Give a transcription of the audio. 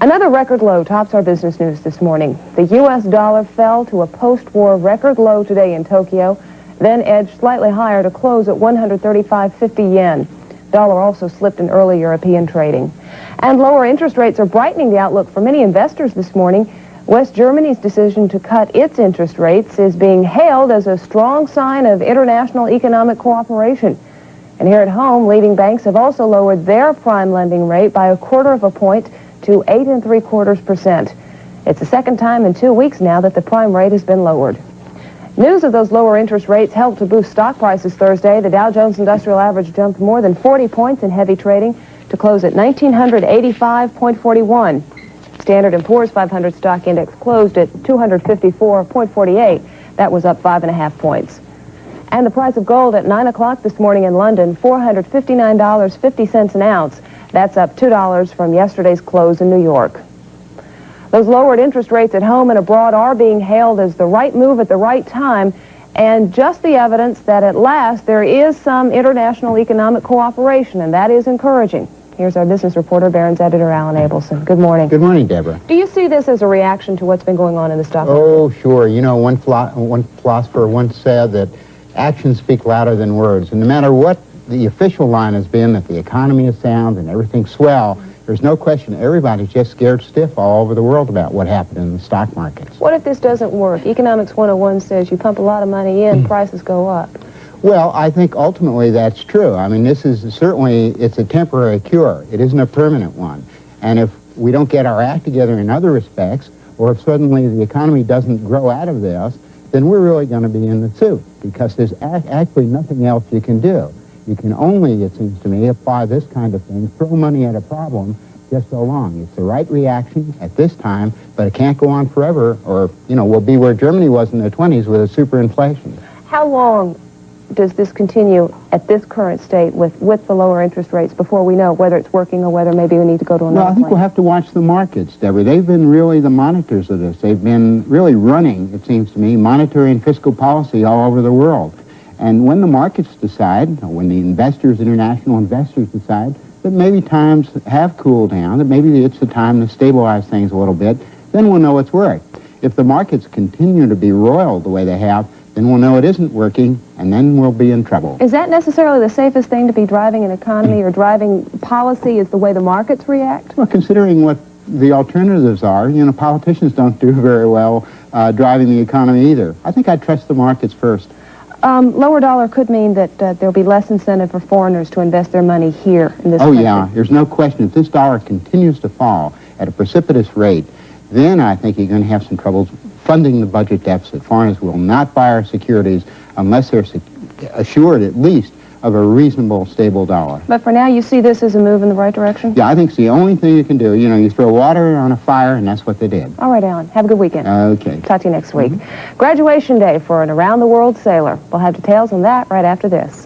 Another record low tops our business news this morning. The U.S. dollar fell to a post-war record low today in Tokyo, then edged slightly higher to close at 135.50 yen. Dollar also slipped in early European trading. And lower interest rates are brightening the outlook for many investors this morning. West Germany's decision to cut its interest rates is being hailed as a strong sign of international economic cooperation. And here at home, leading banks have also lowered their prime lending rate by 1/4 point to 8.75%. It's the second time in 2 weeks now that the prime rate has been lowered. News of those lower interest rates helped to boost stock prices Thursday. The Dow Jones Industrial Average jumped more than 40 points in heavy trading to close at 1,985.41. Standard & Poor's 500 stock index closed at 254.48. That was up 5.5 points. And the price of gold at 9 o'clock this morning in London, $459.50 an ounce. That's up $2 from yesterday's close in New York. Those lowered interest rates at home and abroad are being hailed as the right move at the right time, and just the evidence that at last there is some international economic cooperation, and that is encouraging. Here's our business reporter, Barron's editor, Alan Abelson. Good morning. Good morning, Deborah. Do you see this as a reaction to what's been going on in the stock market? Oh, sure. You know, one philosopher once said that actions speak louder than words, and no matter what the official line has been, that the economy is sound and everything's swell, there's no question everybody's just scared stiff all over the world about what happened in the stock markets. What if this doesn't work? Economics 101 says you pump a lot of money in, prices go up. Well, I think ultimately that's true. I mean, this is certainly, it's a temporary cure. It isn't a permanent one. And if we don't get our act together in other respects, or if suddenly the economy doesn't grow out of this, then we're really going to be in the soup, because there's actually nothing else you can do. You can only, it seems to me, apply this kind of thing, throw money at a problem just so long. It's the right reaction at this time, but it can't go on forever, or, you know, we'll be where Germany was in the 20s with a superinflation. How long does this continue at this current state with the lower interest rates before we know whether it's working or whether maybe we need to go to another Well, I think we'll have to watch the markets, Deborah. They've been really the monitors of this. They've been really running, it seems to me, monetary and fiscal policy all over the world. And when the markets decide, or when the investors, international investors decide that maybe times have cooled down, that maybe it's the time to stabilize things a little bit, then we'll know it's worked. If the markets continue to be roiled the way they have, then we'll know it isn't working, and then we'll be in trouble. Is that necessarily the safest thing to be driving an economy or driving policy, is the way the markets react? Well, considering what the alternatives are, you know, politicians don't do very well driving the economy either. I think I'd trust the markets first. Lower dollar could mean that there'll be less incentive for foreigners to invest their money here in this country. Yeah, there's no question. If this dollar continues to fall at a precipitous rate, then I think you're going to have some trouble funding the budget deficit. Foreigners will not buy our securities unless they're assured at least of a reasonable, stable dollar. But for now, you see this as a move in the right direction? Yeah, I think it's the only thing you can do. You know, you throw water on a fire, and that's what they did. All right, Alan. Have a good weekend. Okay. Talk to you next week. Graduation day for an around-the-world sailor. We'll have details on that right after this.